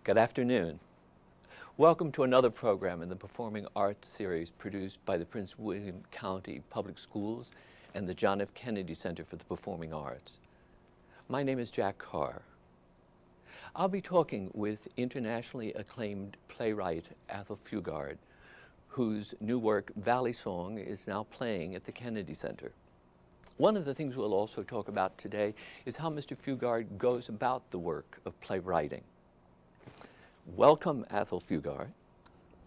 Good afternoon. Welcome to another program in the Performing Arts series produced by the Prince William County Public Schools and the John F. Kennedy Center for the Performing Arts. My name is Jack Carr. I'll be talking with internationally acclaimed playwright Athol Fugard, whose new work, Valley Song, is now playing at the Kennedy Center. One of the things we'll also talk about today is how Mr. Fugard goes about the work of playwriting. Welcome, Athol Fugard.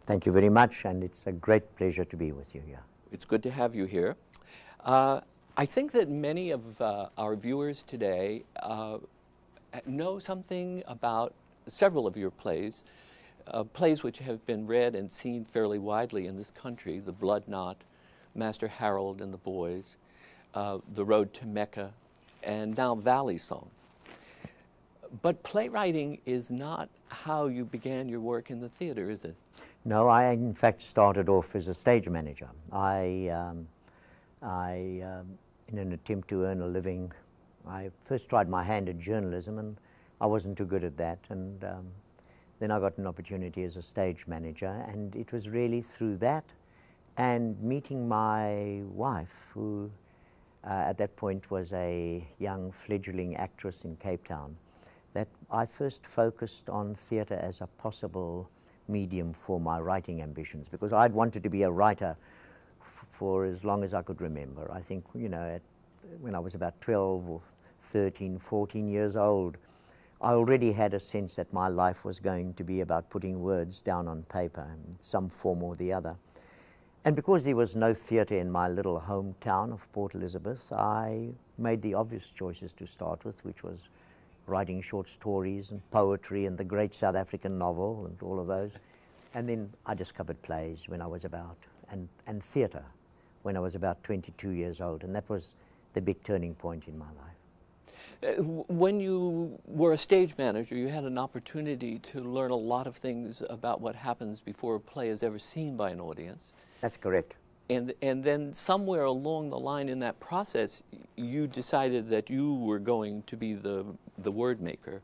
Thank you very much, and it's a great pleasure to be with you here. It's good to have you here. I think that many of our viewers today know something about several of your plays, plays which have been read and seen fairly widely in this country: The Blood Knot, Master Harold and the Boys, The Road to Mecca, and now Valley Song. But playwriting is not how you began your work in the theater, is it? No, I in fact started off as a stage manager. In an attempt to earn a living, I first tried my hand at journalism, and I wasn't too good at that. And then I got an opportunity as a stage manager, and it was really through that and meeting my wife, who at that point was a young fledgling actress in Cape Town, that I first focused on theatre as a possible medium for my writing ambitions, because I'd wanted to be a writer for as long as I could remember. I think, you know, when I was about 12 or 13, 14 years old, I already had a sense that my life was going to be about putting words down on paper in some form or the other. And because there was no theatre in my little hometown of Port Elizabeth, I made the obvious choices to start with, which was writing short stories and poetry and the great South African novel and all of those. And then I discovered plays when I was about, and theatre when I was about 22 years old. And that was the big turning point in my life. When you were a stage manager, you had an opportunity to learn a lot of things about what happens before a play is ever seen by an audience. That's correct. And then somewhere along the line in that process, you decided that you were going to be the word maker.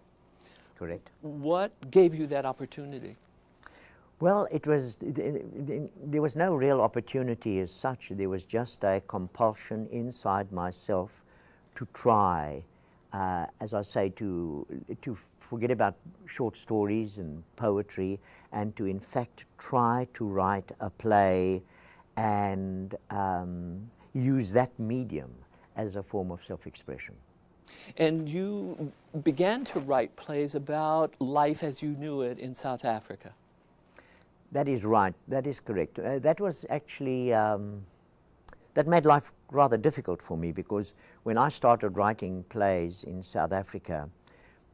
Correct. What gave you that opportunity? Well, there was no real opportunity as such. There was just a compulsion inside myself to try, as I say, to forget about short stories and poetry, and to in fact try to write a play and use that medium as a form of self-expression. And you began to write plays about life as you knew it in South Africa. That is right. That is correct. That was actually, that made life rather difficult for me, because when I started writing plays in South Africa,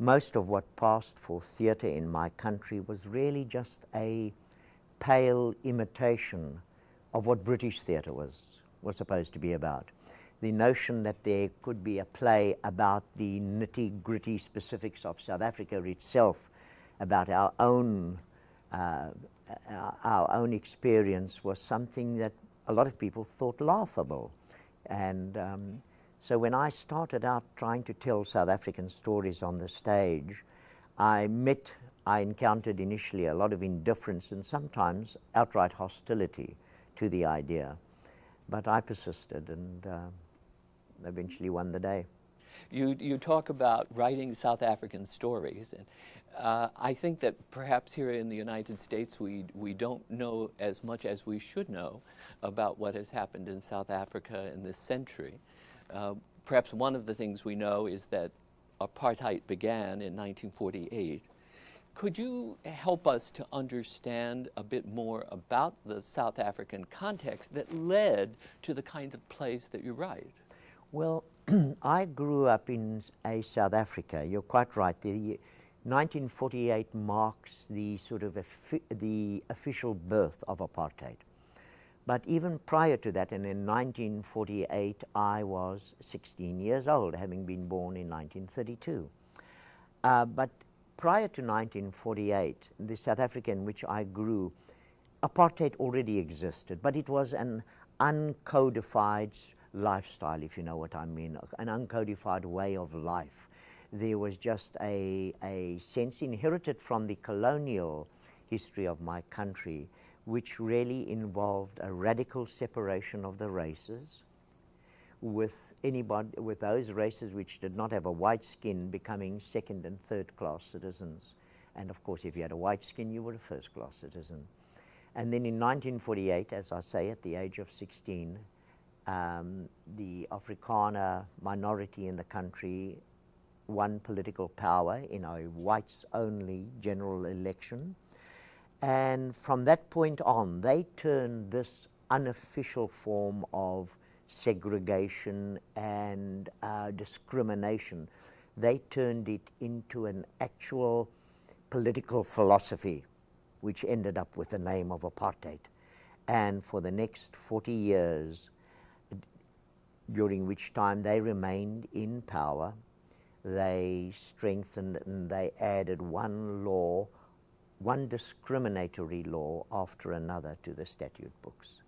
most of what passed for theatre in my country was really just a pale imitation of what British theatre was supposed to be about. The notion that there could be a play about the nitty-gritty specifics of South Africa itself, about our own experience, was something that a lot of people thought laughable. And so when I started out trying to tell South African stories on the stage, I encountered initially a lot of indifference and sometimes outright hostility to the idea. But I persisted and eventually won the day. You talk about writing South African stories, and I think that perhaps here in the United States we don't know as much as we should know about what has happened in South Africa in this century. Perhaps one of the things we know is that apartheid began in 1948. Could you help us to understand a bit more about the South African context that led to the kind of plays that you write? Well, I grew up in South Africa. You're quite right. The 1948 marks the sort of the official birth of apartheid. But even prior to that, and in 1948, I was 16 years old, having been born in 1932. But prior to 1948, the South Africa in which I grew, apartheid already existed, but it was an uncodified lifestyle, if you know what I mean, an uncodified way of life. There was just a sense inherited from the colonial history of my country, which really involved a radical separation of the races, with those races which did not have a white skin becoming second and third class citizens. And of course, if you had a white skin, you were a first class citizen. And then in 1948, as I say, at the age of 16, the Afrikaner minority in the country won political power in a whites-only general election. And from that point on, they turned this unofficial form of segregation and discrimination, they turned it into an actual political philosophy, which ended up with the name of apartheid. And for the next 40 years, during which time they remained in power, they strengthened and they added one law, one discriminatory law after another to the statute books.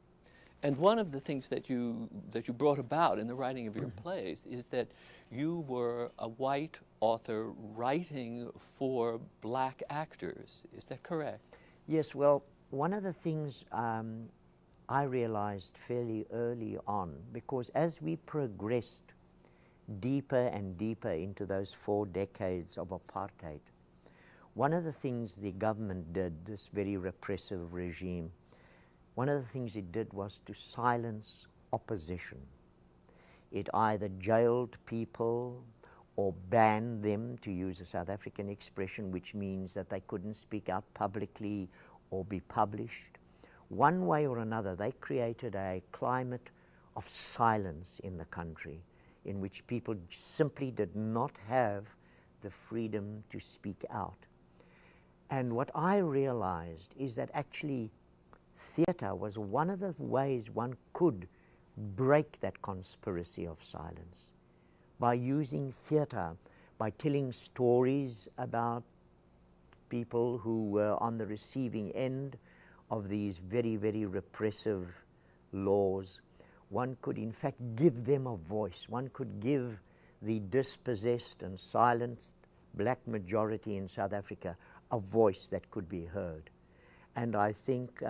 And one of the things that you brought about in the writing of your plays is that you were a white author writing for black actors. Is that correct? Yes, well, one of the things I realized fairly early on, because as we progressed deeper and deeper into those 4 decades of apartheid, one of the things the government did, this very repressive regime, one of the things it did was to silence opposition. It either jailed people or banned them, to use a South African expression, which means that they couldn't speak out publicly or be published. One way or another, they created a climate of silence in the country in which people simply did not have the freedom to speak out. And what I realized is that actually theater was one of the ways one could break that conspiracy of silence, by using theater, by telling stories about people who were on the receiving end of these very, very repressive laws. One could in fact give them a voice. One could give the dispossessed and silenced black majority in South Africa a voice that could be heard. And I think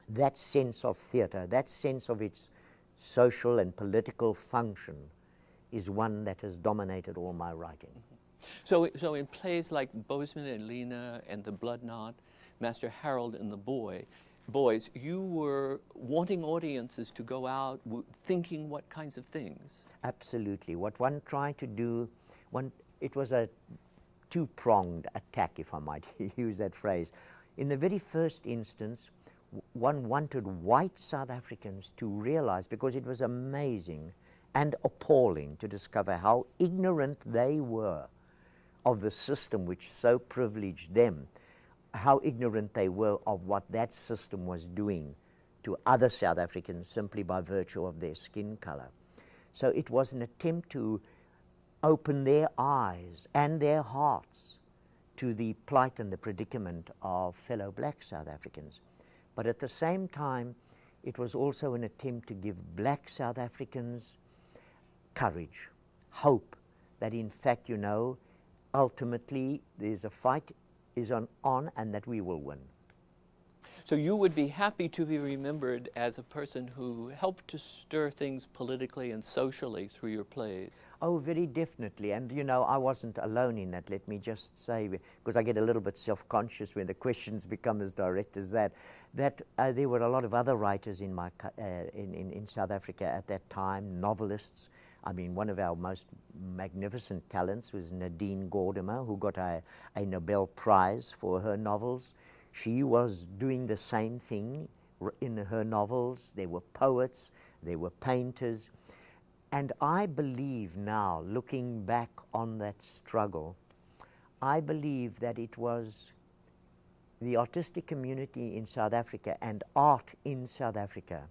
that sense of theater, that sense of its social and political function, is one that has dominated all my writing. So in plays like Bozeman and Lena and The Blood Knot, Master Harold and the Boys, you were wanting audiences to go out thinking what kinds of things? Absolutely. What one tried to do, it was a two-pronged attack, if I might use that phrase. In the very first instance, one wanted white South Africans to realize, because it was amazing and appalling to discover how ignorant they were of the system which so privileged them, how ignorant they were of what that system was doing to other South Africans simply by virtue of their skin color. So it was an attempt to open their eyes and their hearts to the plight and the predicament of fellow black South Africans. But at the same time, it was also an attempt to give black South Africans courage, hope, that in fact, you know, ultimately there's a fight is on and that we will win. So you would be happy to be remembered as a person who helped to stir things politically and socially through your plays? Oh, very definitely. And, you know, I wasn't alone in that, let me just say, because I get a little bit self-conscious when the questions become as direct as that there were a lot of other writers in South Africa at that time, novelists. I mean, one of our most magnificent talents was Nadine Gordimer, who got a Nobel Prize for her novels. She was doing the same thing in her novels. There were poets, there were painters. And I believe now, looking back on that struggle, I believe that it was the artistic community in South Africa and art in South Africa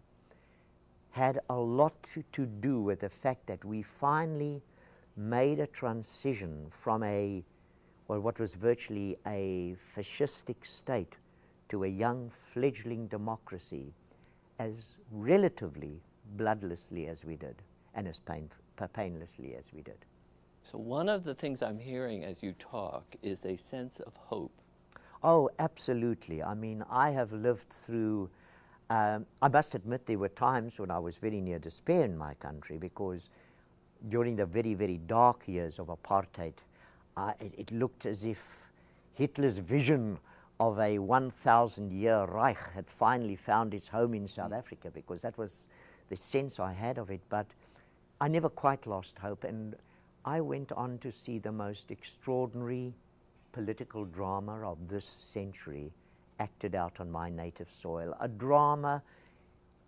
had a lot to do with the fact that we finally made a transition from what was virtually a fascistic state to a young fledgling democracy as relatively bloodlessly as we did, and as painlessly as we did. So one of the things I'm hearing as you talk is a sense of hope. Oh, absolutely. I mean, I have lived through, I must admit there were times when I was very near despair in my country, because during the very, very dark years of apartheid, it looked as if Hitler's vision of a 1,000-year Reich had finally found its home in South Africa, because that was the sense I had of it. But I never quite lost hope, and I went on to see the most extraordinary political drama of this century acted out on my native soil. A drama,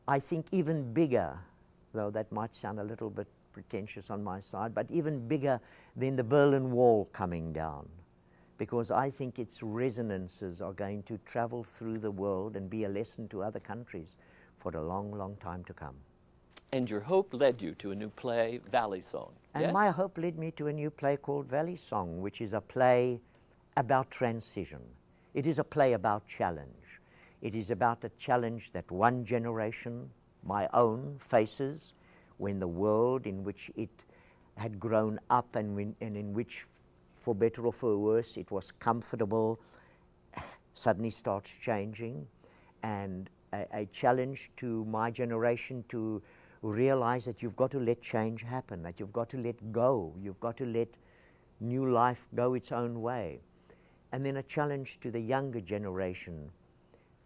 I think, even bigger, though that might sound a little bit pretentious on my side, but even bigger than the Berlin Wall coming down, because I think its resonances are going to travel through the world and be a lesson to other countries for a long, long time to come. And your hope led you to a new play, Valley Song. And yes? my hope led me to a new play called Valley Song, which is a play about transition. It is a play about challenge. It is about a challenge that one generation, my own, faces when the world in which it had grown up and in which, for better or for worse, it was comfortable, suddenly starts changing. And a challenge to my generation to realize that you've got to let change happen, that you've got to let go, you've got to let new life go its own way. And then a challenge to the younger generation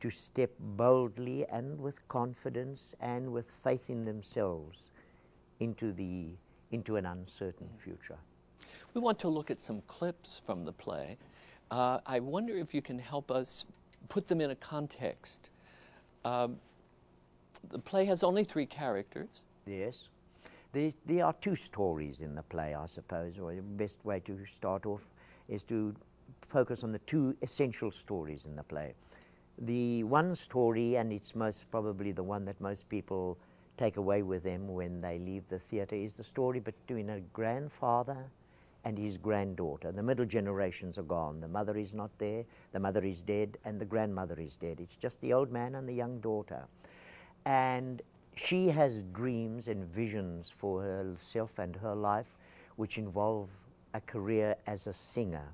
to step boldly and with confidence and with faith in themselves into an uncertain future. We want to look at some clips from the play. I wonder if you can help us put them in a context. The play has only 3 characters. Yes. There are 2 stories in the play, I suppose, or the best way to start off is to focus on the 2 essential stories in the play. The one story, and it's most probably the one that most people take away with them when they leave the theatre, is the story between a grandfather and his granddaughter. The middle generations are gone. The mother is not there, the mother is dead, and the grandmother is dead. It's just the old man and the young daughter. And she has dreams and visions for herself and her life which involve a career as a singer.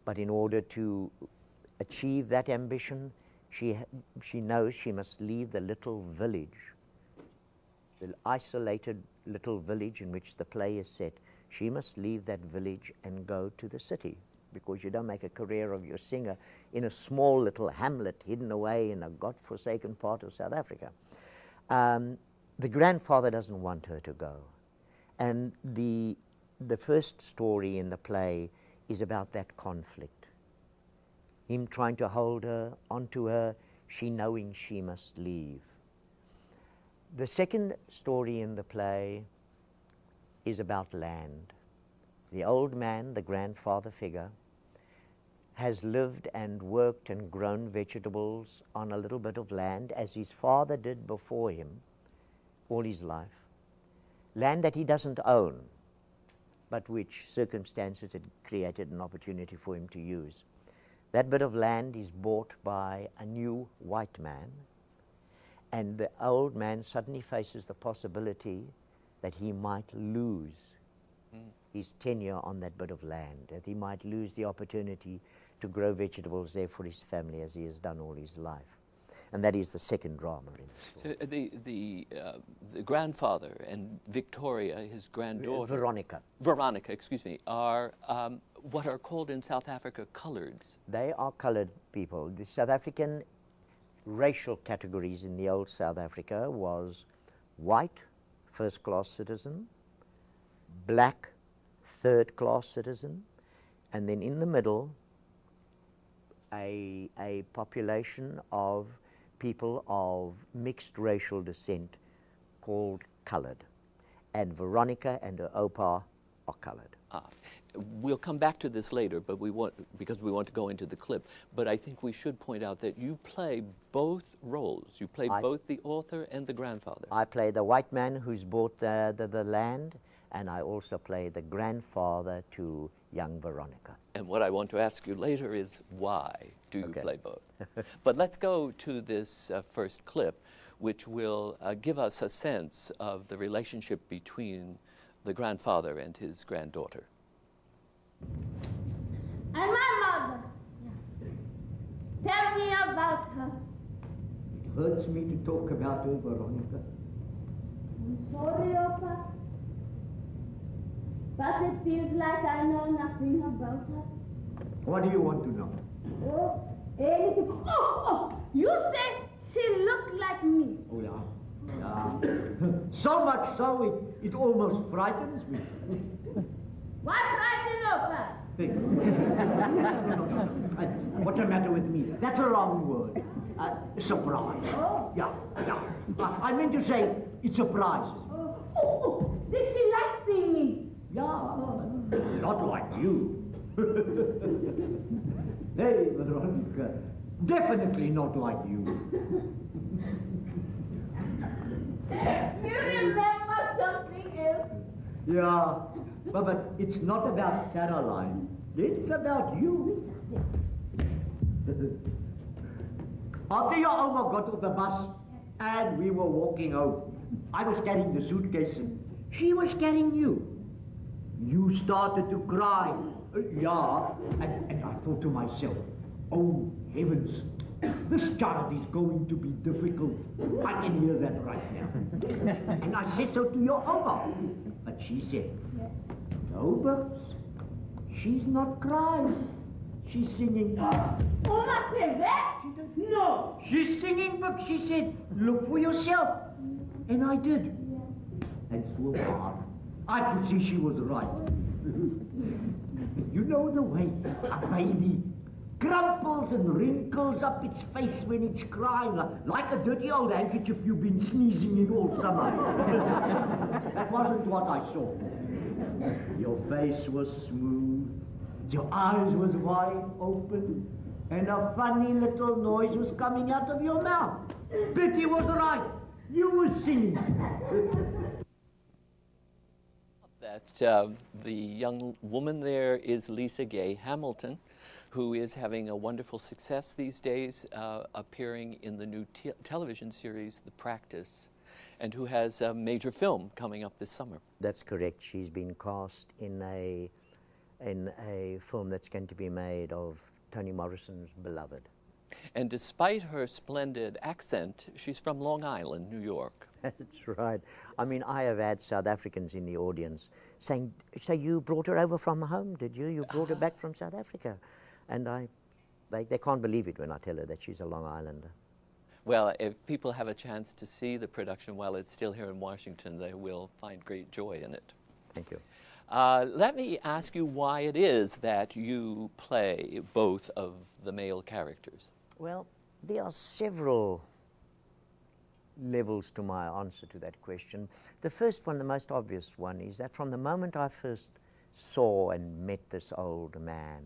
But in order to achieve that ambition, she knows she must leave the little village, the isolated little village in which the play is set. She must leave that village and go to the city, because you don't make a career of your singer in a small little hamlet hidden away in a God-forsaken part of South Africa. The grandfather doesn't want her to go. And the first story in the play is about that conflict. Him trying to hold her, onto her, she knowing she must leave. The second story in the play is about land. The old man, the grandfather figure, has lived and worked and grown vegetables on a little bit of land, as his father did before him all his life. Land that he doesn't own, but which circumstances had created an opportunity for him to use. That bit of land is bought by a new white man, and the old man suddenly faces the possibility that he might lose his tenure on that bit of land, that he might lose the opportunity to grow vegetables there for his family as he has done all his life. And that is the second drama in the story. So the grandfather and Victoria, his granddaughter, Veronica, excuse me, are what are called in South Africa coloreds. They are colored people. The South African racial categories in the old South Africa was white, first-class citizen, black, third-class citizen, and then in the middle, a population of people of mixed racial descent called colored. And Veronica and her opa are colored. We'll come back to this later, but because we want to go into the clip. But I think we should point out that you play both roles. You play both the author and the grandfather. I play the white man who's bought the land, and I also play the grandfather to young Veronica. And what I want to ask you later is why do you play both? But let's go to this first clip, which will give us a sense of the relationship between the grandfather and his granddaughter. And my mother. Tell me about her. It hurts me to talk about her, Veronica. I'm sorry, Opa. But it feels like I know nothing about her. What do you want to know? Oh, anything. Oh, you say she looked like me. Oh, yeah. Yeah. So much so it almost frightens me. What frightened Opa? Think. What's the matter with me? That's a wrong word. Surprise. Oh. Yeah, yeah. I meant to say it surprises me. Oh, did she like singing? Yeah, not like you. Hey, Veronica, definitely not like you. You remember something else? Yeah, but it's not about Caroline. It's about you. After your Oma got off the bus and we were walking home, I was carrying the suitcase and she was carrying you. You started to cry. Yeah, and I thought to myself, oh heavens, this child is going to be difficult. I can hear that right now. And I said so to your Oma. But she said, no, Bert, she's not crying. She's singing. Oma said that? No. She's singing, but she said, look for yourself. And I did. And so far, I could see she was right. You know the way a baby crumples and wrinkles up its face when it's crying, like a dirty old handkerchief you've been sneezing in all summer. That wasn't what I saw. Your face was smooth, your eyes was wide open, and a funny little noise was coming out of your mouth. Betty was right. You were singing. That the young woman there is Lisa Gay Hamilton, who is having a wonderful success these days, appearing in the new television series, The Practice, and who has a major film coming up this summer. That's correct. She's been cast in a film that's going to be made of Toni Morrison's Beloved. And despite her splendid accent, she's from Long Island, New York. That's right. I mean, I have had South Africans in the audience saying, so you brought her over from home, did you? You brought her back from South Africa. And they can't believe it when I tell her that she's a Long Islander. Well, if people have a chance to see the production while it's still here in Washington, they will find great joy in it. Thank you. Let me ask you why it is that you play both of the male characters. Well, there are several levels to my answer to that question. The first one, the most obvious one, is that from the moment I first saw and met this old man,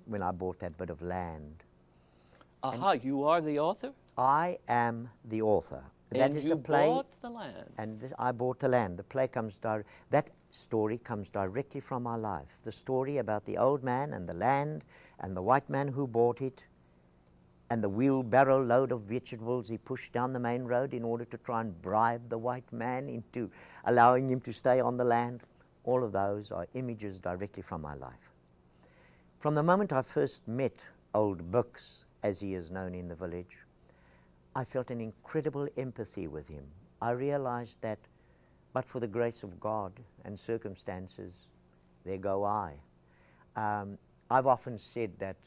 when I bought that bit of land. Aha, you are the author? I am the author. And that is you a play, bought the land. And I bought the land. The play comes that story comes directly from my life. The story about the old man and the land and the white man who bought it and the wheelbarrow load of vegetables he pushed down the main road in order to try and bribe the white man into allowing him to stay on the land. All of those are images directly from my life. From the moment I first met old Bux, as he is known in the village, I felt an incredible empathy with him. I realized that, but for the grace of God and circumstances, there go I. I've often said that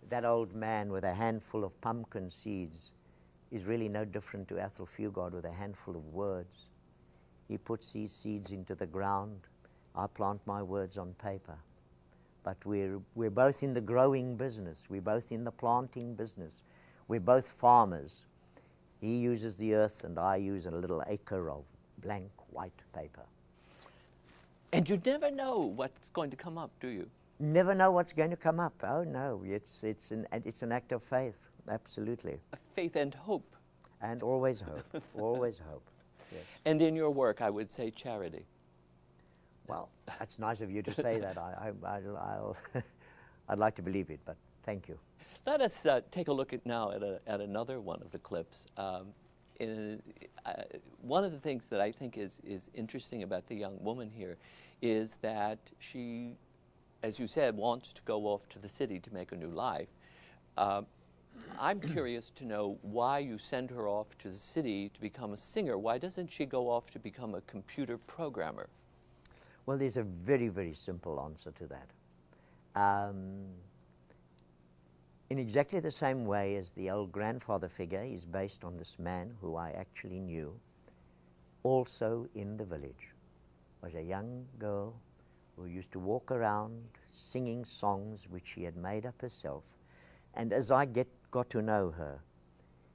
that old man with a handful of pumpkin seeds is really no different to Athol Fugard with a handful of words. He puts these seeds into the ground. I plant my words on paper. But we're both in the growing business. We're both in the planting business. We're both farmers. He uses the earth and I use a little acre of blank white paper. And you never know what's going to come up, do you? Never know what's going to come up. Oh no, it's an act of faith, absolutely. Faith and hope. And always hope, always hope. Yes. And in your work, I would say charity. Well, that's nice of you to say that. I'd like to believe it, but thank you. Let us take a look at now at another one of the clips. one of the things that I think is interesting about the young woman here is that she, as you said, wants to go off to the city to make a new life. I'm curious to know why you send her off to the city to become a singer. Why doesn't she go off to become a computer programmer? Well, there's a very, very simple answer to that. In exactly the same way as the old grandfather figure is based on this man who I actually knew, also in the village was a young girl who used to walk around singing songs which she had made up herself. And as I got to know her,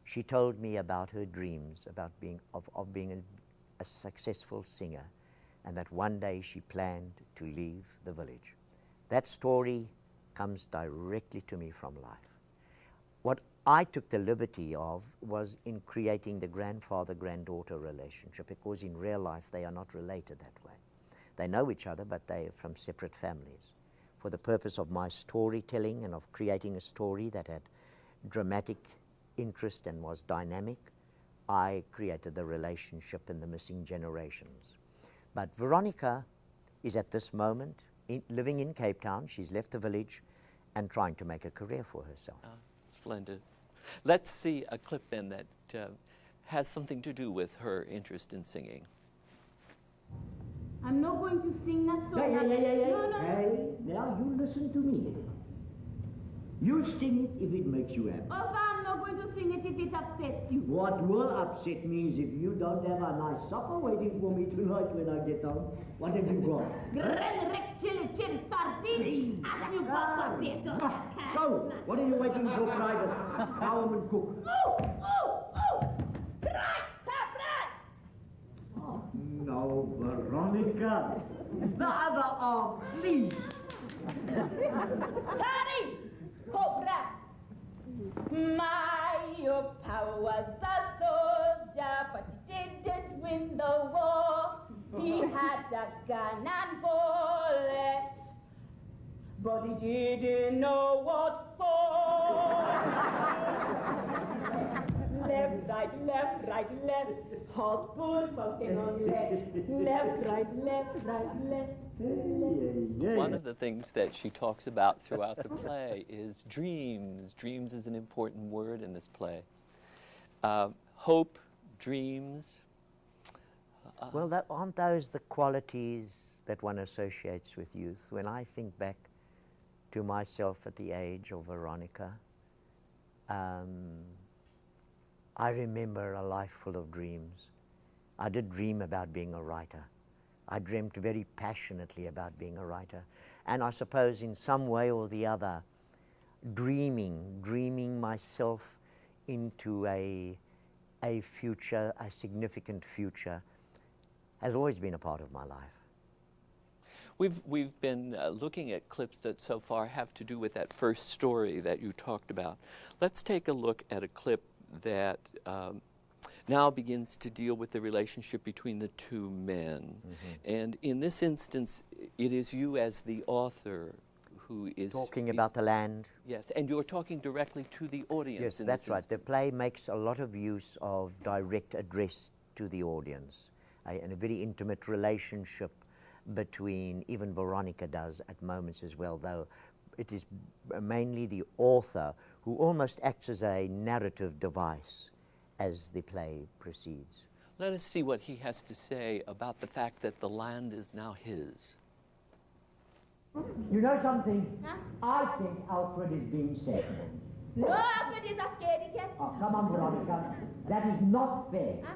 she told me about her dreams, about being a successful singer, and that one day she planned to leave the village. That story comes directly to me from life. What I took the liberty of was in creating the grandfather-granddaughter relationship, because in real life they are not related that way. They know each other, but they are from separate families. For the purpose of my storytelling and of creating a story that had dramatic interest and was dynamic, I created the relationship in the missing generations. But Veronica is at this moment living in Cape Town. She's left the village and trying to make a career for herself. Splendid. Let's see a clip then that has something to do with her interest in singing. I'm not going to sing that song. Hey, No. Hey, now you listen to me. You sing it if it makes you happy. Oh, I'm not going to sing it if it upsets you. What will upset me is if you don't have a nice supper waiting for me tonight when I get home. What have you got? Grenrek chili sardines. As you got potatoes. So, what are you waiting for, Private? Home and cook. No, Veronica. The other arm, please. Sorry, Cobra. My power was a soldier, but he didn't win the war. He had a gun and bullets, but he didn't know what for. Left, right, left. Horse pull, mountain on left. Left, right, left. One of the things that she talks about throughout the play is dreams. Dreams is an important word in this play. Hope, dreams. Well, aren't those the qualities that one associates with youth? When I think back to myself at the age of Veronica, I remember a life full of dreams. I did dream about being a writer. I dreamt very passionately about being a writer. And I suppose in some way or the other, dreaming myself into a future, a significant future, has always been a part of my life. We've been looking at clips that so far have to do with that first story that you talked about. Let's take a look at a clip that now begins to deal with the relationship between the two men. And in this instance, it is you as the author who is talking about the land. Yes, and you're talking directly to the audience. Yes, that's right. The play makes a lot of use of direct address to the audience, and a very intimate relationship between, even Veronica does at moments as well, though it is mainly the author who almost acts as a narrative device as the play proceeds. Let us see what he has to say about the fact that the land is now his. You know something? Huh? I think Alfred is being sad. No, Alfred is a scaredy cat. Oh, come on, Veronica. That is not fair. Huh?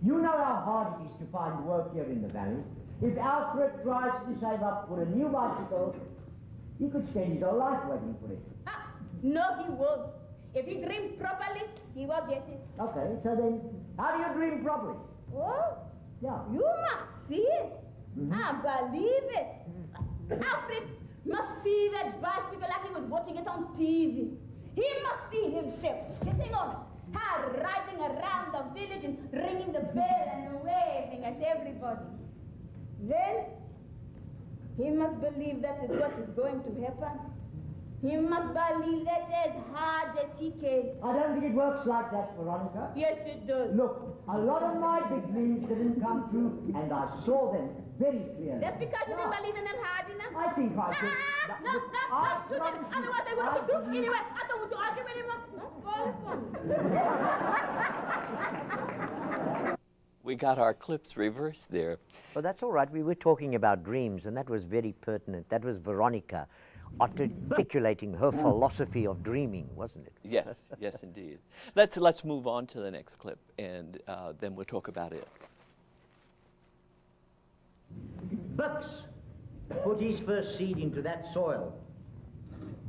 You know how hard it is to find work here in the valley. If Alfred tries to save up for a new bicycle, he could spend his whole life waiting for it. No, he won't. If he dreams properly, he will get it. Okay, so then, how do you dream properly? Oh, Yeah. you must see it. I believe it. Alfred must see that bicycle like he was watching it on TV. He must see himself sitting on it, riding around the village and ringing the bell and waving at everybody. Then he must believe that is what is going to happen. He must believe that as hard as he can. I don't think it works like that, Veronica. Yes, it does. Look, a lot of my big dreams didn't come true, and I saw them very clearly. That's because you didn't believe in them hard enough. I think I did. No, you didn't. I know what they would do. Anyway, I don't want to argue anymore. That's fun. We got our clips reversed there. Well, that's all right. We were talking about dreams, and that was very pertinent. That was Veronica articulating her philosophy of dreaming, wasn't it? Yes, yes, indeed. Let's move on to the next clip, and then we'll talk about it. Bux put his first seed into that soil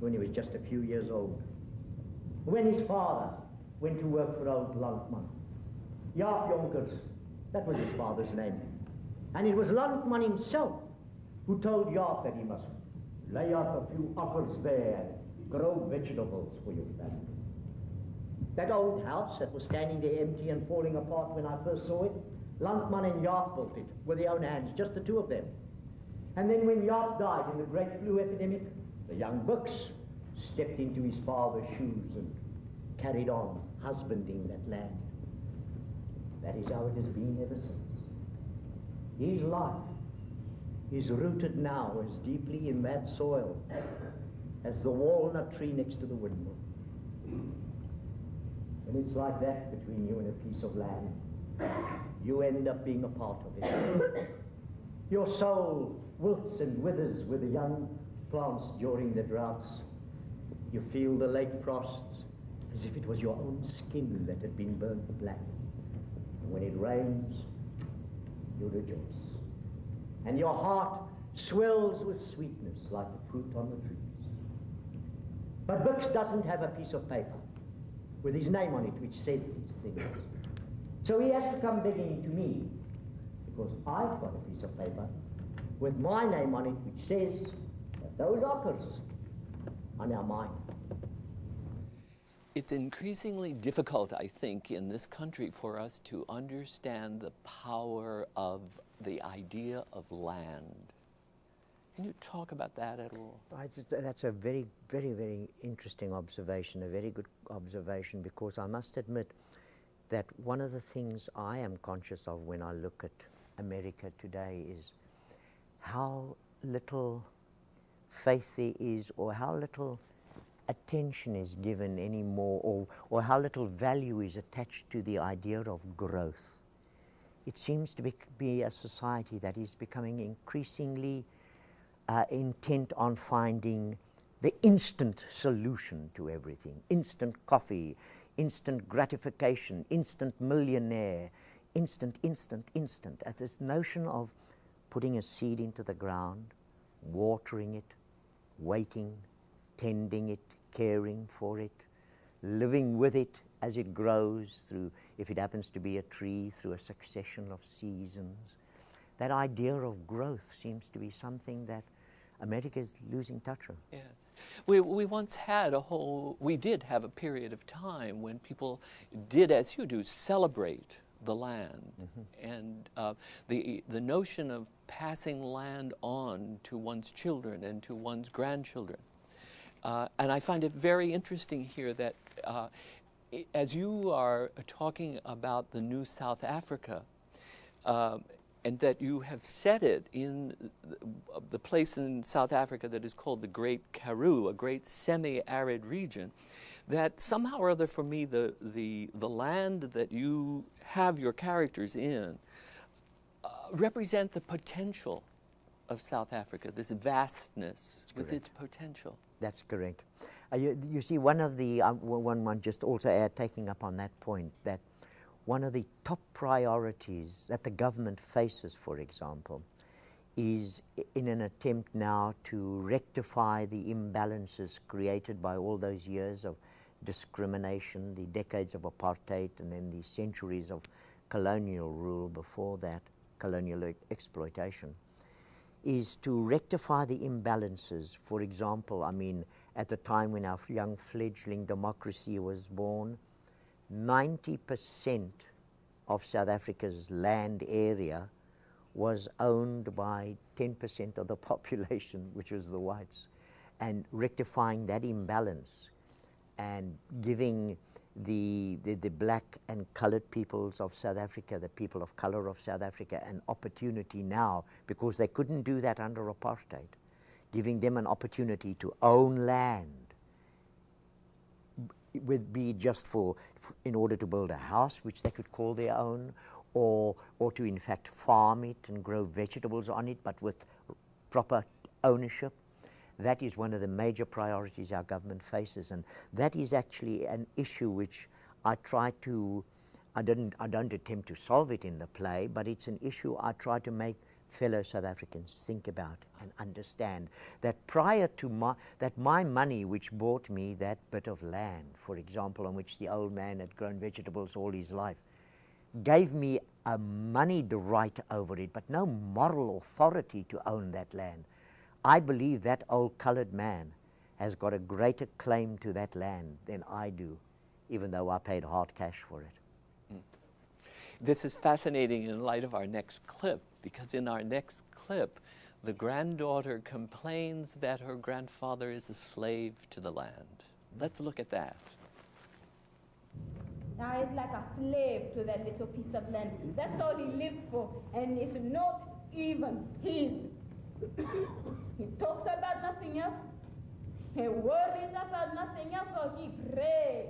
when he was just a few years old. When his father went to work for old Landman. Jaap Jonkers, that was his father's name. And it was Landman himself who told Jaap that he must lay out a few acres there and grow vegetables for your family. That old house that was standing there empty and falling apart when I first saw it, Landman and Jaap built it with their own hands, just the two of them. And then when Jaap died in the great flu epidemic, the young Bux stepped into his father's shoes and carried on husbanding that land. That is how it has been ever since. His life is rooted now as deeply in that soil as the walnut tree next to the windmill. And it's like that between you and a piece of land. You end up being a part of it. Your soul wilts and withers with the young plants during the droughts. You feel the late frosts as if it was your own skin that had been burnt black. And when it rains, you rejoice. And your heart swells with sweetness like the fruit on the trees. But Bux doesn't have a piece of paper with his name on it which says these things. So he has to come begging to me, because I've got a piece of paper with my name on it which says that those acres are now mine. It's increasingly difficult, I think, in this country for us to understand the power of the idea of land. Can you talk about that at all? That's a very, very, very interesting observation, a very good observation, because I must admit that one of the things I am conscious of when I look at America today is how little faith there is, or how little attention is given anymore, or how little value is attached to the idea of growth. It seems to be a society that is becoming increasingly intent on finding the instant solution to everything. Instant coffee, instant gratification, instant millionaire, instant. At this notion of putting a seed into the ground, watering it, waiting, tending it, caring for it, living with it as it grows through, if it happens to be a tree, through a succession of seasons. That idea of growth seems to be something that America is losing touch of. Yes. We once had we did have a period of time when people did, as you do, celebrate the land. Mm-hmm. And the notion of passing land on to one's children and to one's grandchildren. And I find it very interesting here that as you are talking about the new South Africa, and that you have set it in the place in South Africa that is called the Great Karoo, a great semi-arid region, that somehow or other for me the land that you have your characters in represent the potential of South Africa, this vastness with its potential. That's correct. You see, one of the, one just also add, taking up on that point, that one of the top priorities that the government faces, for example, is in an attempt now to rectify the imbalances created by all those years of discrimination, the decades of apartheid, and then the centuries of colonial rule before that, colonial exploitation, is to rectify the imbalances. For example, I mean, at the time when our young fledgling democracy was born, 90% of South Africa's land area was owned by 10% of the population, which was the whites. and rectifying that imbalance and giving the black and colored peoples of South Africa, the people of color of South Africa, an opportunity now, because they couldn't do that under apartheid, giving them an opportunity to own land, would be just in order to build a house which they could call their own, or to in fact farm it and grow vegetables on it, but with proper ownership. That is one of the major priorities our government faces, and that is actually an issue which I don't attempt to solve it in the play, but it's an issue I try to make fellow South Africans think about and understand, that prior to my money, which bought me that bit of land, for example, on which the old man had grown vegetables all his life, gave me a moneyed right over it, but no moral authority to own that land. I believe that old colored man has got a greater claim to that land than I do, even though I paid hard cash for it. This is fascinating in light of our next clip, because in our next clip, the granddaughter complains that her grandfather is a slave to the land. Let's look at that. Now he's like a slave to that little piece of land. That's all he lives for, and it's not even his. He talks about nothing else. He worries about nothing else, or he prays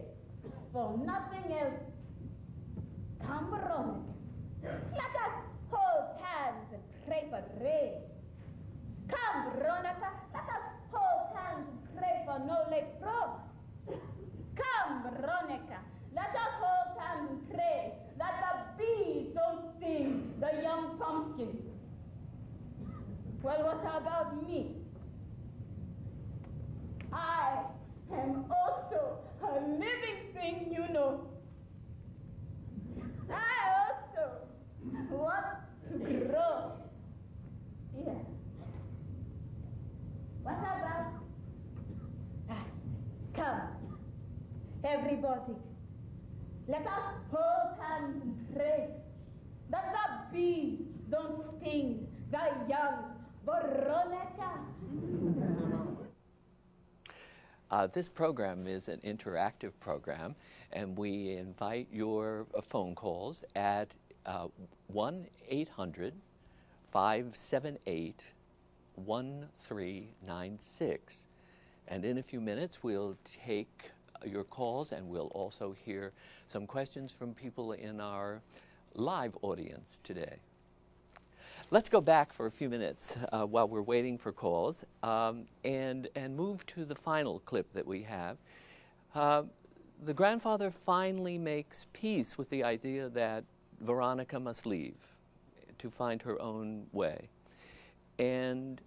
for nothing else. Come, Veronica. Let us hold hands and pray for rain. Come, Veronica. Let us hold hands and pray for no late frost. Come, Veronica. Let us hold hands and pray that the bees don't sting the young pumpkins. Well, what about me? I am also a living thing, you know. I also want to grow. Yeah. What about? Come, everybody. Let us hold hands and pray that the bees don't sting the young Veronica. This program is an interactive program, and we invite your phone calls at 1-800-578-1396. And in a few minutes, we'll take your calls, and we'll also hear some questions from people in our live audience today. Let's go back for a few minutes while we're waiting for calls and move to the final clip that we have. The grandfather finally makes peace with the idea that Veronica must leave to find her own way. And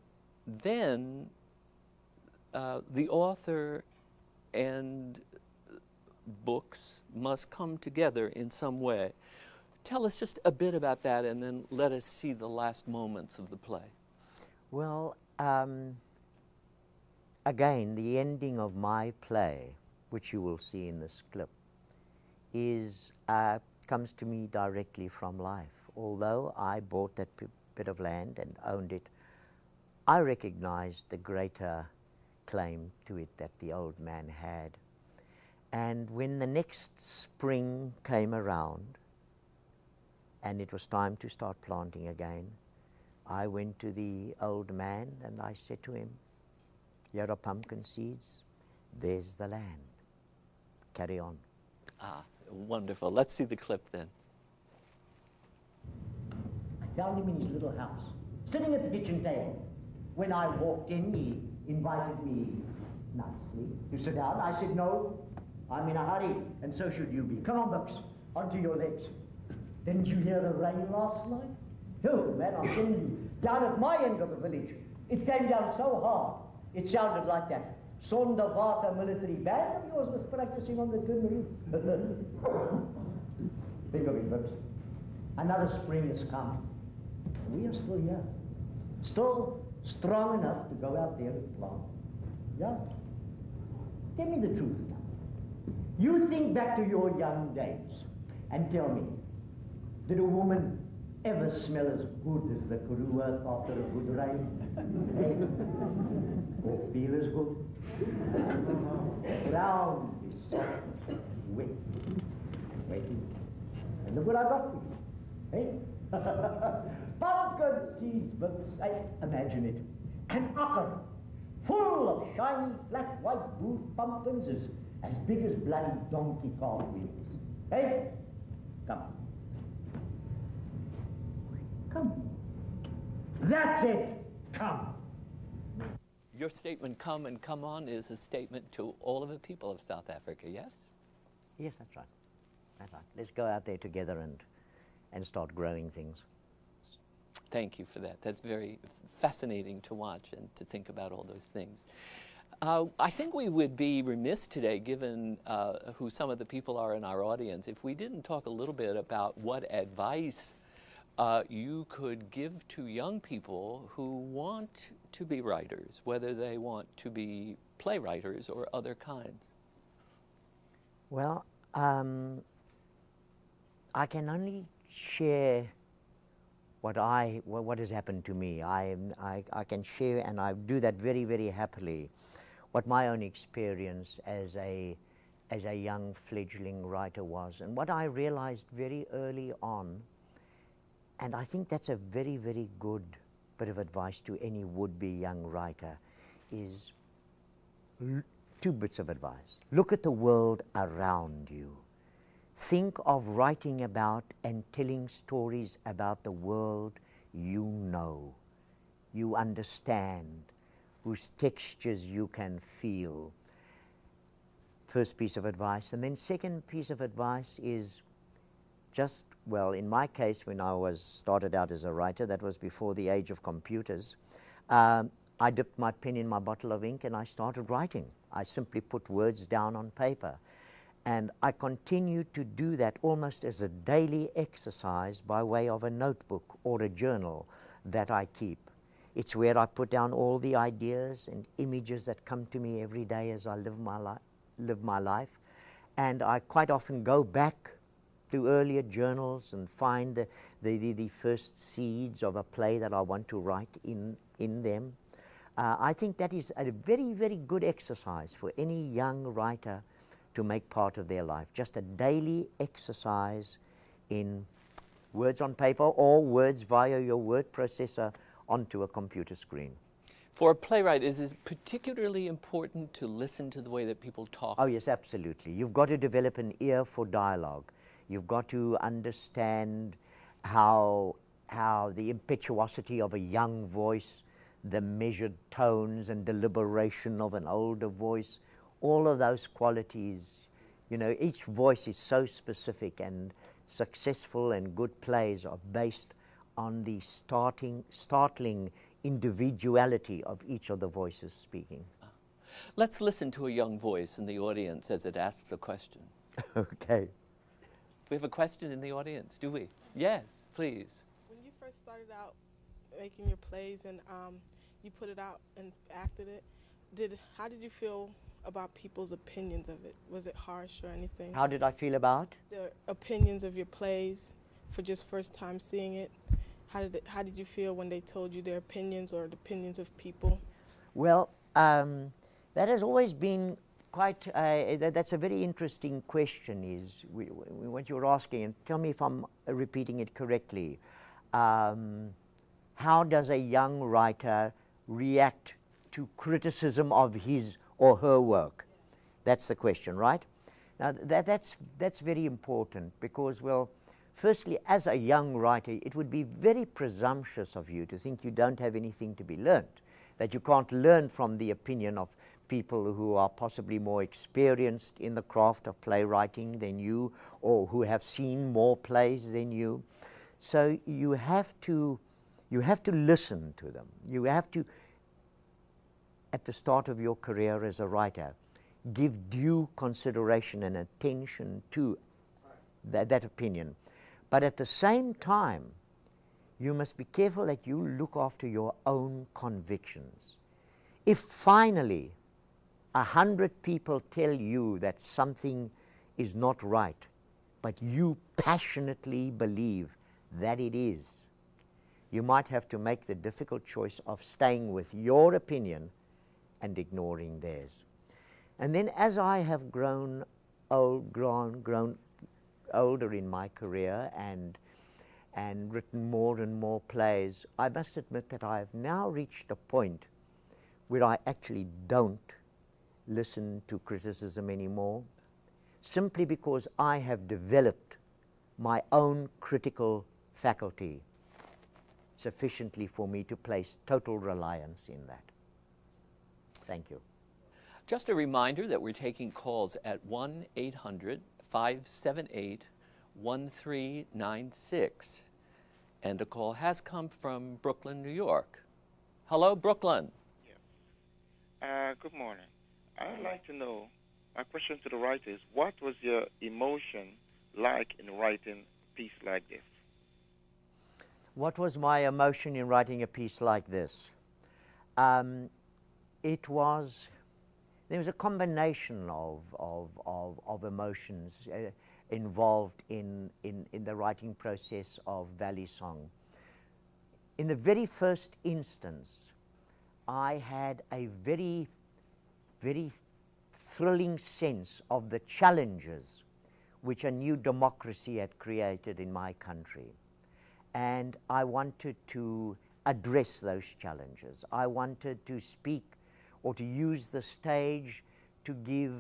then the author and books must come together in some way. Tell us just a bit about that, and then let us see the last moments of the play. Well, again, the ending of my play, which you will see in this clip, comes to me directly from life. Although I bought that bit of land and owned it, I recognized the greater claim to it that the old man had. And when the next spring came around, and it was time to start planting again, I went to the old man and I said to him, "Here are pumpkin seeds, there's the land. Carry on." Ah, wonderful. Let's see the clip then. I found him in his little house, sitting at the kitchen table. When I walked in, he invited me nicely to sit down. I said, "No, I'm in a hurry, and so should you be. Come on, Bucks, onto your legs. Didn't you hear the rain last night? Oh, man, I'm telling you, down at my end of the village, it came down so hard, it sounded like that Sonderwarte military band of yours was practicing on the tin roof." Think of it, Bucks. Another spring has come. We are still here. Still strong enough to go out there and plant. Yeah? Tell me the truth now. You think back to your young days and tell me, did a woman ever smell as good as the Karua after a good rain? Hey? Or feel as good? Ground is soft, wet, wetty. And look what I got for you. Hey? Pumpkin seeds, but imagine it. An acre full of shiny, flat, white wood pumpkins as big as bloody donkey cart wheels. Hey? Come. Come. That's it. Come. Your statement, come and come on, is a statement to all of the people of South Africa, yes? Yes, that's right. That's right. Let's go out there together and start growing things. Thank you for that. That's very fascinating to watch and to think about all those things. I think we would be remiss today, given who some of the people are in our audience, if we didn't talk a little bit about what advice you could give to young people who want to be writers, whether they want to be playwrights or other kinds. Well, I can only share what has happened to me. I can share, and I do that very, very happily, what my own experience as a young fledgling writer was, and what I realized very early on. And I think that's a very, very good bit of advice to any would-be young writer, is two bits of advice. Look at the world around you. Think of writing about and telling stories about the world you know, you understand, whose textures you can feel. First piece of advice. And then second piece of advice is just, well, in my case, when I started out as a writer, that was before the age of computers, I dipped my pen in my bottle of ink and I started writing. I simply put words down on paper. And I continued to do that almost as a daily exercise by way of a notebook or a journal that I keep. It's where I put down all the ideas and images that come to me every day as I live my life. And I quite often go back to earlier journals and find the first seeds of a play that I want to write in them. I think that is a very, very good exercise for any young writer to make part of their life. Just a daily exercise in words on paper or words via your word processor onto a computer screen. For a playwright, is it particularly important to listen to the way that people talk? Oh yes, absolutely. You've got to develop an ear for dialogue. You've got to understand how the impetuosity of a young voice, the measured tones and deliberation of an older voice, all of those qualities, you know, each voice is so specific, and successful and good plays are based on the startling individuality of each of the voices speaking. Let's listen to a young voice in the audience as it asks a question. Okay. We have a question in the audience, do we? Yes, please. When you first started out making your plays and you put it out and acted it, how did you feel about people's opinions of it? Was it harsh or anything? How did I feel about? The opinions of your plays for just first time seeing it. How did you feel when they told you their opinions or the opinions of people? Well, that has always been quite, that's a very interesting question, is what you're asking, and tell me if I'm repeating it correctly. How does a young writer react to criticism of his or her work? That's the question, right? Now that's very important, because, well, firstly, as a young writer, it would be very presumptuous of you to think you don't have anything to be learned, that you can't learn from the opinion of people who are possibly more experienced in the craft of playwriting than you, or who have seen more plays than you. So you have to listen to them. You have to, at the start of your career as a writer, give due consideration and attention to that opinion. But at the same time, you must be careful that you look after your own convictions. If finally 100 people tell you that something is not right, but you passionately believe that it is, you might have to make the difficult choice of staying with your opinion and ignoring theirs. And then as I have grown older in my career and written more and more plays, I must admit that I have now reached a point where I actually don't listen to criticism anymore, simply because I have developed my own critical faculty sufficiently for me to place total reliance in that. Thank you. Just a reminder that we're taking calls at 1-800-578-1396. And a call has come from Brooklyn, New York. Hello, Brooklyn. Yeah. Good morning. I'd like to know, my question to the writer is, what was your emotion like in writing a piece like this? What was my emotion in writing a piece like this? There was a combination of emotions involved in the writing process of Valley Song. In the very first instance, I had a very, very thrilling sense of the challenges which a new democracy had created in my country. And I wanted to address those challenges. I wanted to speak or to use the stage to give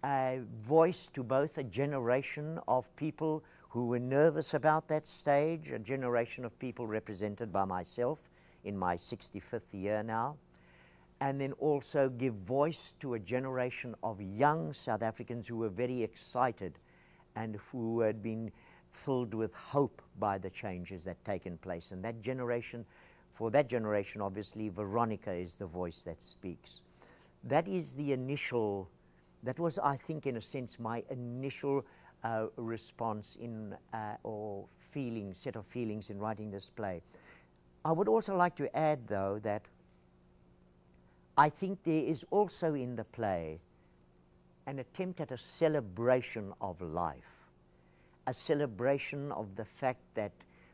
a voice to both a generation of people who were nervous about that stage, a generation of people represented by myself in my 65th year now, and then also give voice to a generation of young South Africans who were very excited and who had been filled with hope by the changes that had taken place. And that generation, for that generation, obviously, Veronica is the voice that speaks. That is the initial, that was, I think, in a sense, my initial response or set of feelings in writing this play. I would also like to add, though, that I think there is also in the play an attempt at a celebration of life, a celebration of the fact that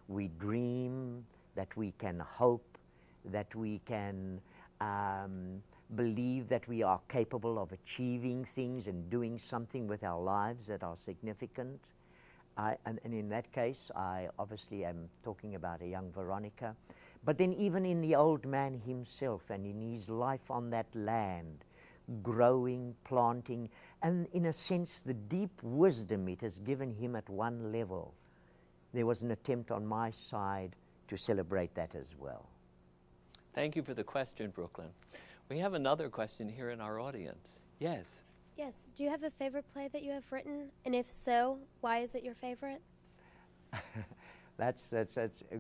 we dream, that we can hope, that we can believe that we are capable of achieving things and doing something with our lives that are significant. And in that case, I obviously am talking about a young Veronica. But then even in the old man himself and in his life on that land, growing, planting, and in a sense the deep wisdom it has given him at one level, there was an attempt on my side to celebrate that as well. Thank you for the question, Brooklyn. We have another question here in our audience. Yes. Yes. Do you have a favorite play that you have written? And if so, why is it your favorite? That's a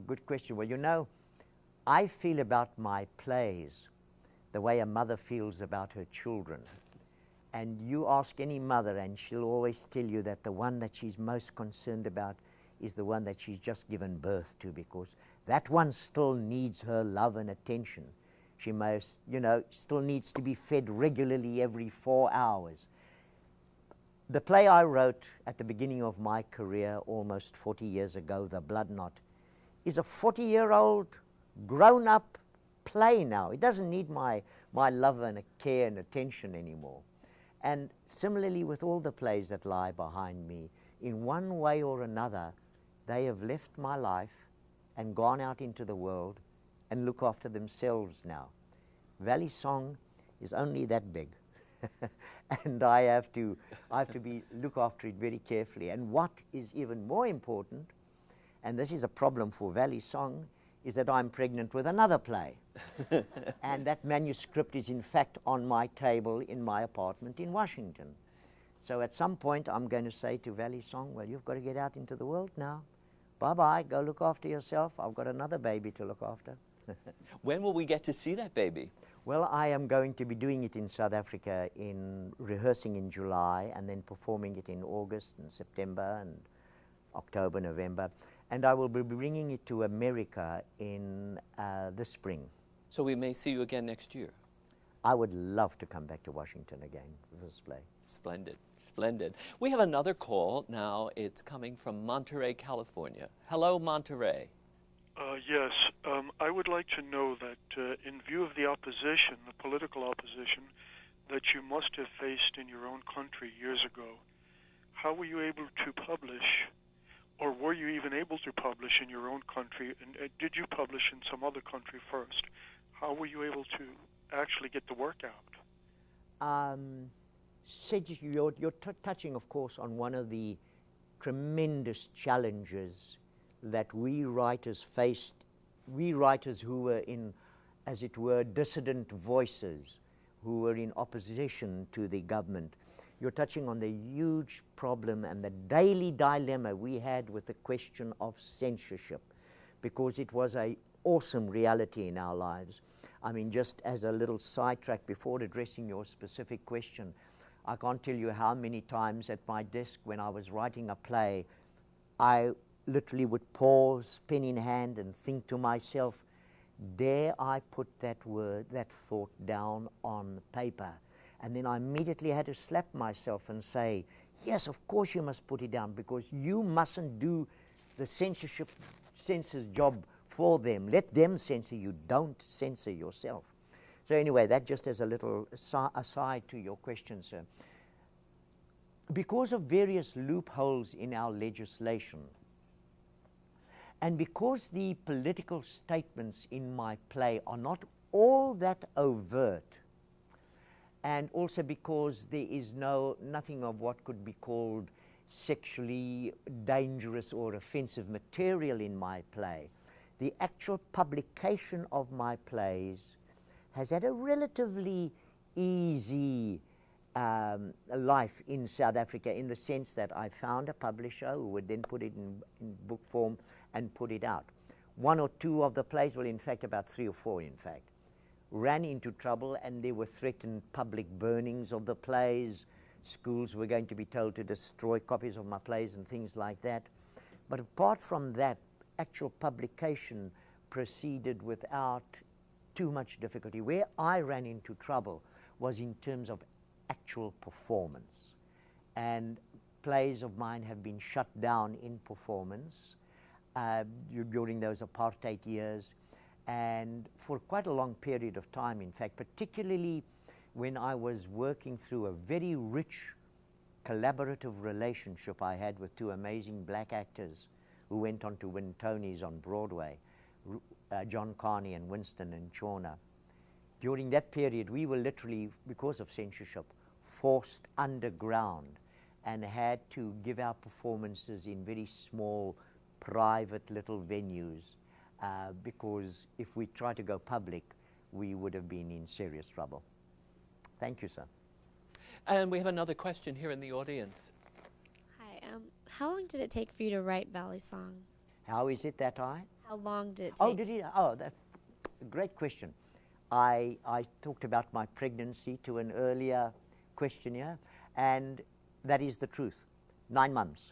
good question. Well, you know, I feel about my plays the way a mother feels about her children. And you ask any mother and she'll always tell you that the one that she's most concerned about is the one that she's just given birth to, because that one still needs her love and attention. She most, still needs to be fed regularly every 4 hours. The play I wrote at the beginning of my career, almost 40 years ago, The Blood Knot, is a 40-year-old grown-up play now. It doesn't need my love and care and attention anymore. And similarly with all the plays that lie behind me, in one way or another, they have left my life and gone out into the world and look after themselves now. Valley Song is only that big. And I have to look after it very carefully. And what is even more important, and this is a problem for Valley Song, is that I'm pregnant with another play. And that manuscript is in fact on my table in my apartment in Washington. So at some point I'm going to say to Valley Song, well, you've got to get out into the world now. Bye-bye, go look after yourself. I've got another baby to look after. When will we get to see that baby? Well, I am going to be doing it in South Africa, rehearsing in July and then performing it in August and September and October, November. And I will be bringing it to America in the spring. So we may see you again next year. I would love to come back to Washington again for this play. Splendid, splendid. We have another call now. It's coming from Monterey, California. Hello, Monterey. Yes, I would like to know that in view of the opposition, the political opposition, that you must have faced in your own country years ago, how were you able to publish, or were you even able to publish in your own country, and did you publish in some other country first? How were you able to actually get the work out? You're touching, of course, on one of the tremendous challenges that we writers faced, we writers who were in, as it were, dissident voices, who were in opposition to the government. You're touching on the huge problem and the daily dilemma we had with the question of censorship, because it was an awesome reality in our lives. I mean, just as a little sidetrack before addressing your specific question, I can't tell you how many times at my desk when I was writing a play, I literally would pause, pen in hand, and think to myself, dare I put that word, that thought down on paper? And then I immediately had to slap myself and say, yes, of course you must put it down, because you mustn't do the censor's job for them. Let them censor you. Don't censor yourself. So anyway, that just as a little aside to your question, sir. Because of various loopholes in our legislation, and because the political statements in my play are not all that overt, and also because there is nothing of what could be called sexually dangerous or offensive material in my play, the actual publication of my plays has had a relatively easy life in South Africa, in the sense that I found a publisher who would then put it in book form and put it out. One or two of the plays, well, in fact, about 3 or 4, in fact, ran into trouble, and there were threatened public burnings of the plays. Schools were going to be told to destroy copies of my plays and things like that. But apart from that, actual publication proceeded without too much difficulty. Where I ran into trouble was in terms of actual performance. And plays of mine have been shut down in performance during those apartheid years, and for quite a long period of time, in fact, particularly when I was working through a very rich collaborative relationship I had with 2 amazing black actors who went on to win Tonys on Broadway, John Carney and Winston and Chawner. During that period, we were literally, because of censorship, forced underground and had to give our performances in very small, private little venues, because if we tried to go public, we would have been in serious trouble. Thank you, sir. And we have another question here in the audience. Hi. How long did it take for you to write Valley Song? How is it that I? How long did it take? Oh, did it? Oh, that's a great question. I talked about my pregnancy to an earlier questionnaire, and that is the truth. 9 months.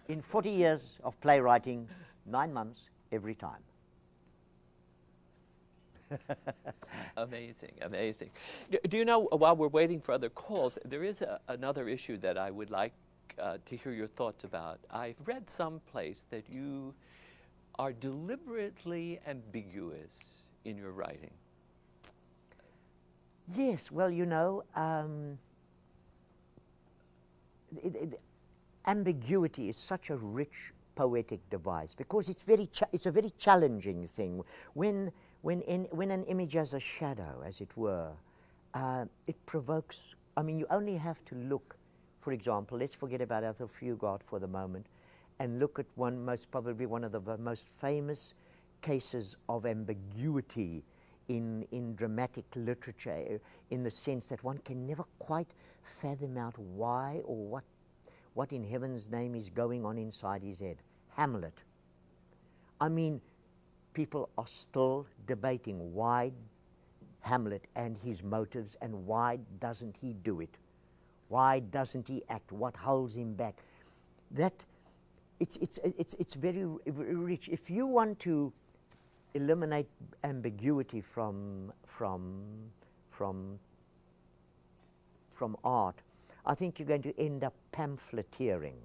In 40 years of playwriting, 9 months every time. Amazing, amazing. Do you know, while we're waiting for other calls, there is another issue that I would like to hear your thoughts about. I've read someplace that you are deliberately ambiguous in your writing. Yes, well, you know, ambiguity is such a rich poetic device, because it's a very challenging thing. When an image has a shadow, as it were, it provokes. I mean, you only have to look. For example, let's forget about Athol Fugard for the moment, and look at probably one of the most famous cases of ambiguity in dramatic literature, in the sense that one can never quite fathom out why or what in heaven's name is going on inside his head. Hamlet. I mean, people are still debating why Hamlet and his motives, and why doesn't he do it? Why doesn't he act? What holds him back? That it's very rich. If you want to eliminate ambiguity from art, I think you're going to end up pamphleteering.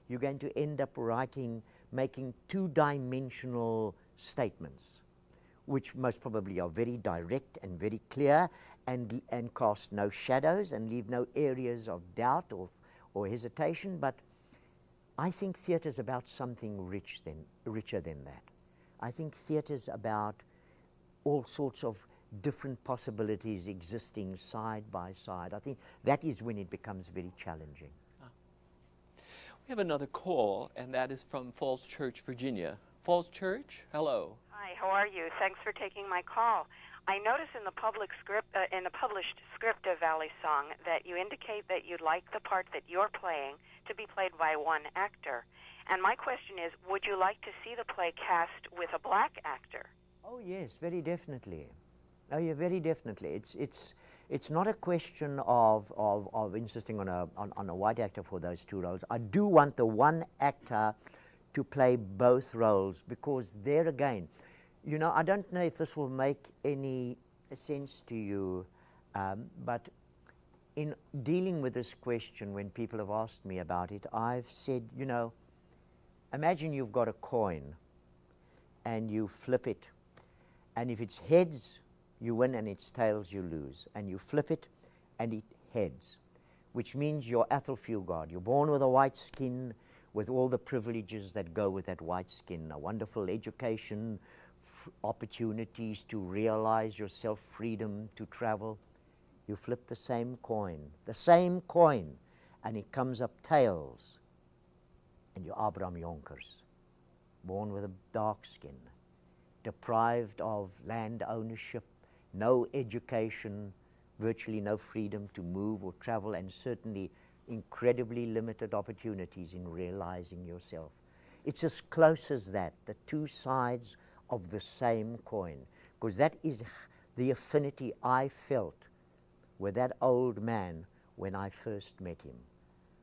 You're going to end up making two-dimensional statements, which most probably are very direct and very clear and cast no shadows and leave no areas of doubt or hesitation. But I think theatre's about something richer than that. I think theatre's about all sorts of different possibilities existing side by side. I think that is when it becomes very challenging. We have another call, and that is from Falls Church, Virginia. Falls Church, hello. Hi, how are you? Thanks for taking my call. I notice in the published script of Valley Song that you indicate that you'd like the part that you're playing to be played by one actor. And my question is, would you like to see the play cast with a black actor? Oh yes, very definitely. Oh yeah, very definitely. It's not a question of insisting on a white actor for those two roles. I do want the one actor to play both roles, because there again, you know, I don't know if this will make any sense to you, but in dealing with this question, when people have asked me about it, I've said, you know, imagine you've got a coin and you flip it, and if it's heads, you win, and it's tails, you lose. And you flip it and it heads, which means you're Athol Fugard. You're born with a white skin, with all the privileges that go with that white skin, a wonderful education, opportunities to realize yourself, freedom to travel. You flip the same coin, and it comes up tails, and you're Abraham Jonkers, born with a dark skin, deprived of land ownership, no education, virtually no freedom to move or travel, and certainly incredibly limited opportunities in realizing yourself. It's as close as that, the two sides of the same coin, because that is the affinity I felt with that old man when I first met him.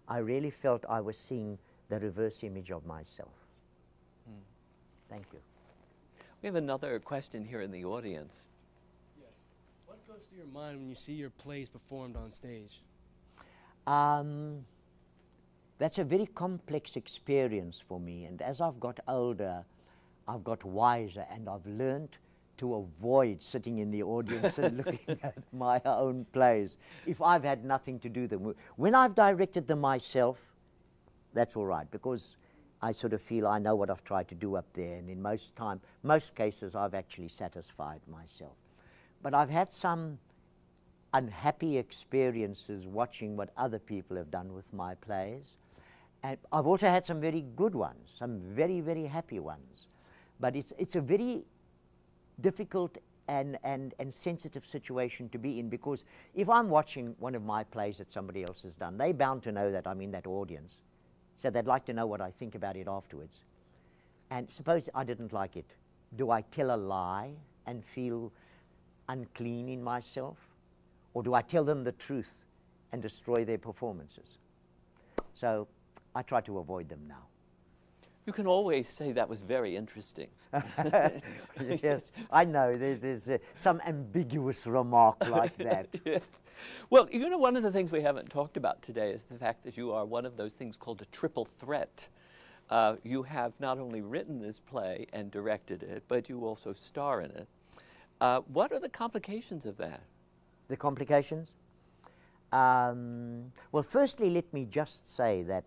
I really felt I was seeing the reverse image of myself. Thank you. We have another question here in the audience. Yes. What goes through your mind when you see your plays performed on stage? That's a very complex experience for me, and as I've got older, I've got wiser, and I've learned to avoid sitting in the audience and looking at my own plays if I've had nothing to do them. When I've directed them myself, that's all right, because I sort of feel I know what I've tried to do up there, and in most cases I've actually satisfied myself. But I've had some unhappy experiences watching what other people have done with my plays, and I've also had some very good ones, some very, very happy ones. But it's a very difficult and sensitive situation to be in, because if I'm watching one of my plays that somebody else has done, they're bound to know that I'm in that audience. So they'd like to know what I think about it afterwards. And suppose I didn't like it. Do I tell a lie and feel unclean in myself? Or do I tell them the truth and destroy their performances? So I try to avoid them now. You can always say that was very interesting. Yes, I know. There's some ambiguous remark like that. Yes. Well, you know, one of the things we haven't talked about today is the fact that you are one of those things called a triple threat. You have not only written this play and directed it, but you also star in it. What are the complications of that? The complications? Well, firstly, let me just say that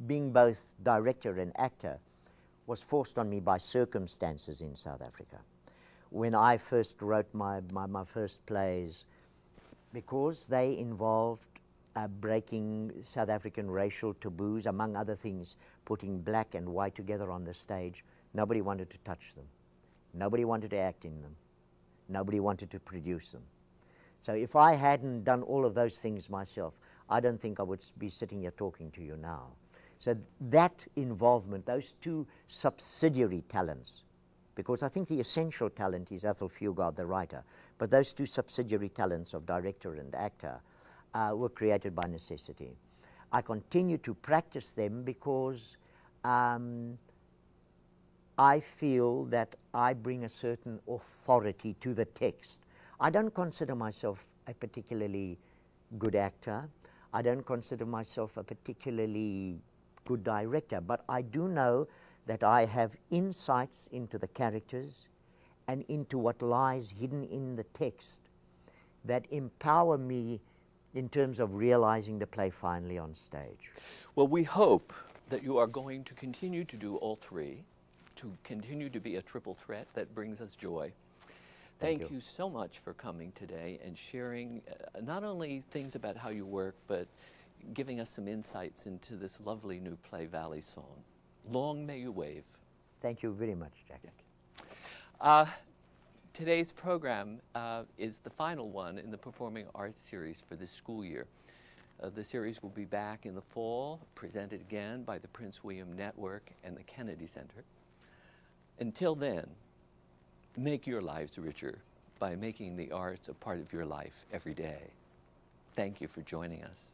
being both director and actor was forced on me by circumstances in South Africa. When I first wrote my first plays, because they involved breaking South African racial taboos, among other things, putting black and white together on the stage, nobody wanted to touch them. Nobody wanted to act in them. Nobody wanted to produce them. So if I hadn't done all of those things myself, I don't think I would be sitting here talking to you now. So that involvement, those two subsidiary talents, because I think the essential talent is Athol Fugard, the writer, but those two subsidiary talents of director and actor were created by necessity. I continue to practice them because I feel that I bring a certain authority to the text. I don't consider myself a particularly good actor. I don't consider myself a particularly good director, but I do know that I have insights into the characters and into what lies hidden in the text that empower me in terms of realizing the play finally on stage. Well, we hope that you are going to continue to do all three, to continue to be a triple threat that brings us joy. Thank you so much for coming today and sharing not only things about how you work, but giving us some insights into this lovely new play, Valley Song. Long may you wave. Thank you very much, Jack. Today's program is the final one in the Performing Arts series for this school year. The series will be back in the fall, presented again by the Prince William Network and the Kennedy Center. Until then, make your lives richer by making the arts a part of your life every day. Thank you for joining us.